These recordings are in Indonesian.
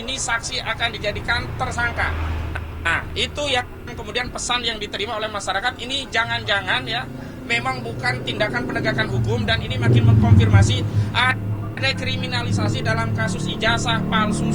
ini saksi akan dijadikan tersangka. Nah, itu yang kemudian pesan yang diterima oleh masyarakat. Ini jangan-jangan ya, memang bukan tindakan penegakan hukum, dan ini makin mengkonfirmasi ada kriminalisasi dalam kasus ijazah palsu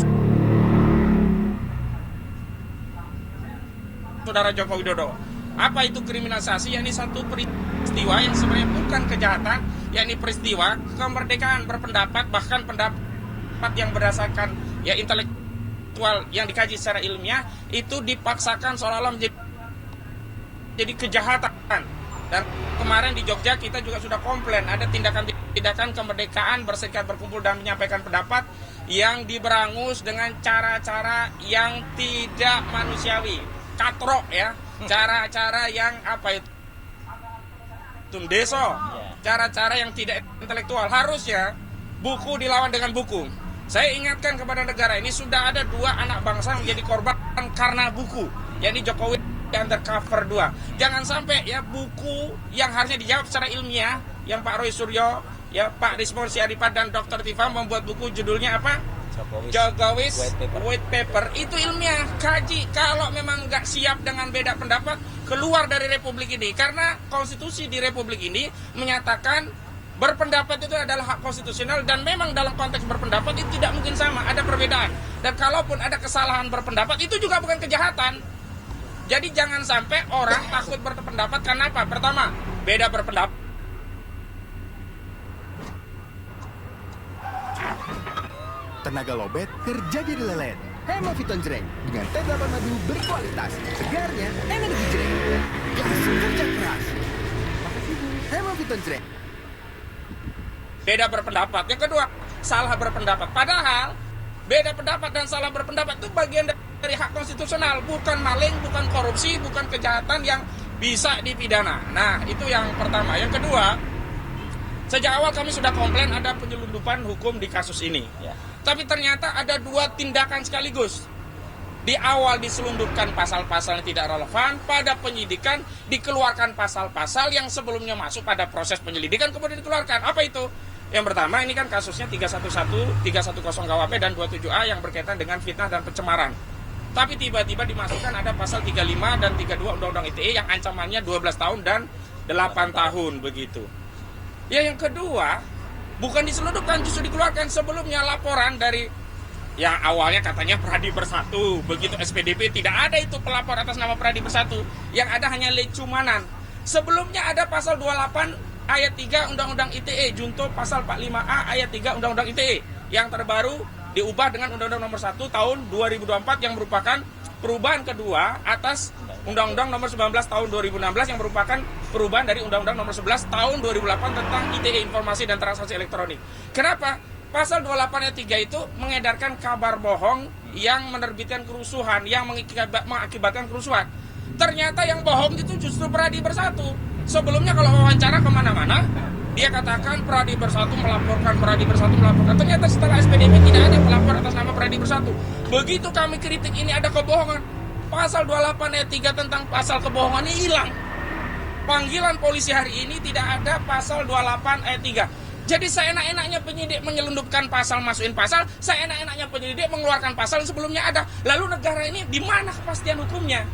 Saudara Joko Widodo. Apa itu kriminalisasi? Yakni satu peristiwa yang sebenarnya bukan kejahatan, yakni peristiwa kemerdekaan berpendapat, bahkan pendapat yang berdasarkan ya intelektual yang dikaji secara ilmiah itu dipaksakan seolah-olah menjadi kejahatan. Dan kemarin di Jogja kita juga sudah komplain ada tindakan-tindakan kemerdekaan berserikat, berkumpul dan menyampaikan pendapat yang diberangus dengan cara-cara yang tidak manusiawi, katrok ya, cara-cara yang apa itu, tundeso, cara-cara yang tidak intelektual. Harusnya buku dilawan dengan buku. Saya ingatkan kepada negara ini, sudah ada 2 anak bangsa menjadi korban karena buku, yakni Jokowi Undercover 2. Jangan sampai ya buku yang harusnya dijawab secara ilmiah, yang Pak Roy Suryo, ya Pak Rismon Siaripat dan Dr. Tifa membuat buku judulnya apa? Jokowi's White Paper. Itu ilmiah, kaji. Kalau memang nggak siap dengan beda pendapat, keluar dari republik ini. Karena konstitusi di republik ini menyatakan berpendapat itu adalah hak konstitusional, dan memang dalam konteks berpendapat itu tidak mungkin sama, ada perbedaan. Dan kalaupun ada kesalahan berpendapat, itu juga bukan kejahatan. Jadi jangan sampai orang takut berpendapat karena apa? Pertama, beda berpendapat. Tenaga lobet kerja jadi lelet. Hemaviton Jreng dengan T8 madu berkualitas. Segarnya energi jreng. Gas kerja keras. Hemaviton Jreng. Beda berpendapat. Yang kedua, salah berpendapat. Padahal beda pendapat dan salah berpendapat itu bagian dari hak konstitusional, bukan maling, bukan korupsi, bukan kejahatan yang bisa dipidana. Nah, itu yang pertama. Yang kedua, sejak awal kami sudah komplain ada penyelundupan hukum di kasus ini. Tapi ternyata ada 2 tindakan sekaligus. Di awal diselundupkan pasal-pasal yang tidak relevan, pada penyidikan dikeluarkan pasal-pasal yang sebelumnya masuk pada proses penyelidikan kemudian dikeluarkan. Apa itu? Yang pertama, ini kan kasusnya 311, 310 KUHP dan 27A yang berkaitan dengan fitnah dan pencemaran. Tapi tiba-tiba dimasukkan ada pasal 35 dan 32 Undang-Undang ITE yang ancamannya 12 tahun dan 8 tahun begitu. Ya, yang kedua, bukan diselundupkan, justru dikeluarkan. Sebelumnya laporan dari yang awalnya katanya Pradi Bersatu, begitu SPDP tidak ada itu pelapor atas nama Pradi Bersatu, yang ada hanya lecumanan. Sebelumnya ada pasal 28 ayat 3 Undang-Undang ITE, junto pasal 45A ayat 3 Undang-Undang ITE, yang terbaru diubah dengan Undang-Undang nomor 1 tahun 2024 yang merupakan perubahan kedua atas Undang-Undang nomor 19 tahun 2016 yang merupakan perubahan dari Undang-Undang nomor 11 tahun 2008 tentang ITE, informasi dan transaksi elektronik. Kenapa? Pasal 28 ayat 3 itu mengedarkan kabar bohong yang menerbitkan kerusuhan, yang mengakibatkan kerusuhan. Ternyata yang bohong itu justru Pradi Bersatu. Sebelumnya kalau wawancara kemana-mana, dia katakan Pradi Bersatu melaporkan, Pradi Bersatu melaporkan. Ternyata setelah SPDP tidak ada pelapor atas nama Pradi Bersatu. Begitu kami kritik ini ada kebohongan, pasal 28 ayat 3 tentang pasal kebohongan ini hilang. Panggilan polisi hari ini tidak ada pasal 28 ayat 3. Jadi seenak-enaknya penyidik menyelundupkan pasal, masukin pasal, seenak-enaknya penyidik mengeluarkan pasal yang sebelumnya ada. Lalu negara ini di mana kepastian hukumnya?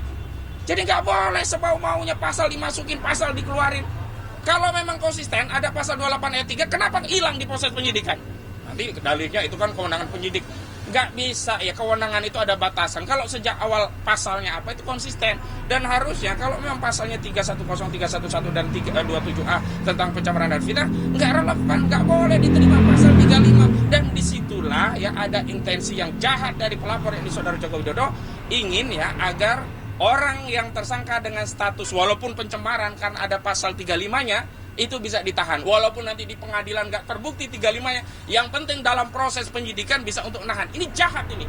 Jadi nggak boleh sebau-maunya pasal dimasukin, pasal dikeluarin. Kalau memang konsisten ada pasal 28 ayat 3, kenapa hilang di proses penyidikan? Nanti dalilnya itu kan kewenangan penyidik. Nggak bisa ya, kewenangan itu ada batasan. Kalau sejak awal pasalnya apa itu konsisten. Dan harusnya kalau memang pasalnya 310, 311 dan 27A tentang pencemaran dan fitnah nggak relevan, nggak boleh diterima pasal 35. Dan disitulah ya ada intensi yang jahat dari pelapor yang di Saudara Joko Widodo, ingin ya agar orang yang tersangka dengan status walaupun pencemaran karena ada pasal 35-nya itu bisa ditahan. Walaupun nanti di pengadilan nggak terbukti 35-nya, yang penting dalam proses penyidikan bisa untuk nahan. Ini jahat ini.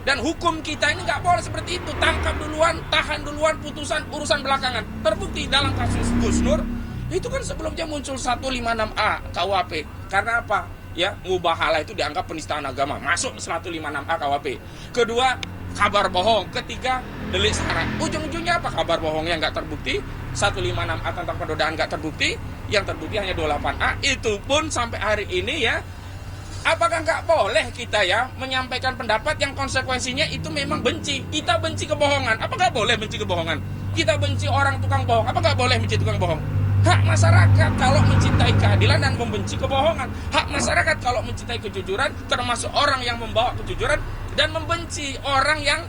Dan hukum kita ini nggak boleh seperti itu. Tangkap duluan, tahan duluan, putusan urusan belakangan. Terbukti dalam kasus Gus Nur, itu kan sebelumnya muncul 156A KUHP. Karena apa? Ya, ngubah hal itu dianggap penistaan agama. Masuk 156A KUHP. Kedua, kabar bohong. Ketiga, delik sara. Ujung-ujungnya apa? Kabar bohongnya nggak terbukti. 156A tentang penodaan nggak terbukti. Yang terbukti hanya 28A. Itu pun sampai hari ini ya Apakah nggak boleh kita ya menyampaikan pendapat yang konsekuensinya itu memang benci? Kita benci kebohongan. Apa nggak boleh benci kebohongan? Kita benci orang tukang bohong. Apa nggak boleh benci tukang bohong? Hak masyarakat kalau mencintai keadilan dan membenci kebohongan. Hak masyarakat kalau mencintai kejujuran, termasuk orang yang membawa kejujuran, dan membenci orang yang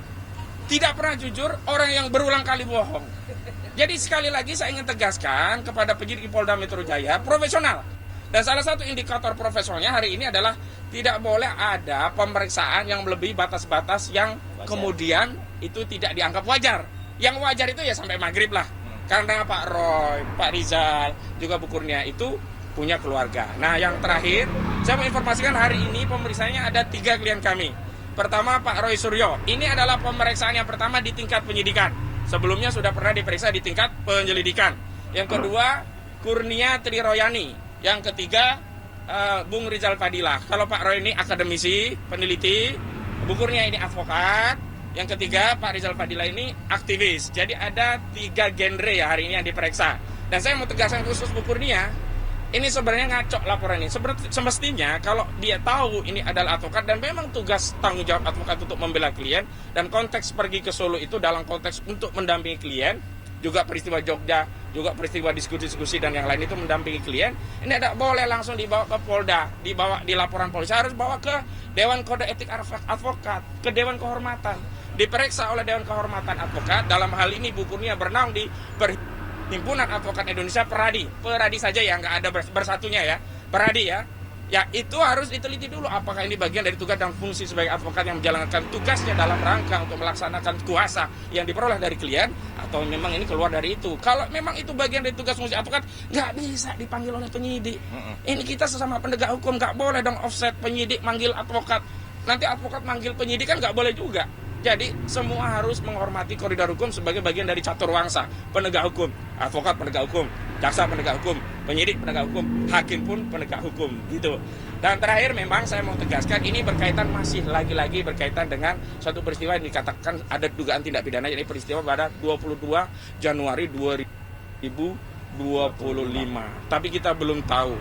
tidak pernah jujur, orang yang berulang kali bohong. Jadi sekali lagi saya ingin tegaskan kepada penyidik Polda Metro Jaya, profesional. Dan salah satu indikator profesionalnya hari ini adalah tidak boleh ada pemeriksaan yang melebihi batas-batas yang kemudian itu tidak dianggap wajar. Yang wajar itu ya sampai maghrib lah. Karena Pak Roy, Pak Rizal, juga Bu Kurnia itu punya keluarga. Nah yang terakhir, saya mau informasikan hari ini pemeriksaannya ada 3 klien kami. Pertama Pak Roy Suryo, ini adalah pemeriksaan yang pertama di tingkat penyidikan. Sebelumnya sudah pernah diperiksa di tingkat penyelidikan. Yang kedua, Kurnia Triroyani. Yang ketiga, Bung Rizal Fadilah. Kalau Pak Roy ini akademisi, peneliti, Bu Kurnia ini advokat. Yang ketiga, Pak Rizal Fadilah ini aktivis. Jadi ada 3 genre ya hari ini yang diperiksa. Dan saya mau tegaskan khusus Bu Kurnia, ini sebenarnya ngaco laporan ini. Semestinya kalau dia tahu ini adalah advokat dan memang tugas tanggung jawab advokat untuk membela klien, dan konteks pergi ke Solo itu dalam konteks untuk mendampingi klien, juga peristiwa Jogja, juga peristiwa diskusi-diskusi dan yang lain itu mendampingi klien, ini tidak boleh langsung dibawa ke Polda, dibawa di laporan polisi, harus bawa ke Dewan Kode Etik Advokat, ke Dewan Kehormatan, diperiksa oleh Dewan Kehormatan Advokat. Dalam hal ini Bu Kurnia bernaung di Perhimpunan Advokat Indonesia, Peradi saja ya, nggak ada bersatunya ya, Peradi ya. Ya itu harus diteliti dulu apakah ini bagian dari tugas dan fungsi sebagai advokat yang menjalankan tugasnya dalam rangka untuk melaksanakan kuasa yang diperoleh dari klien, atau memang ini keluar dari itu. Kalau memang itu bagian dari tugas fungsi advokat, nggak bisa dipanggil oleh penyidik. Ini kita sesama penegak hukum, nggak boleh dong offset penyidik manggil advokat. Nanti advokat manggil penyidik kan nggak boleh juga. Jadi semua harus menghormati koridor hukum sebagai bagian dari catur wangsa penegak hukum, advokat penegak hukum, jaksa penegak hukum, penyidik penegak hukum, hakim pun penegak hukum gitu. Dan terakhir memang saya mau tegaskan ini berkaitan, masih lagi-lagi berkaitan dengan suatu peristiwa yang dikatakan ada dugaan tindak pidana, yaitu peristiwa pada 22 Januari 2025. Tapi kita belum tahu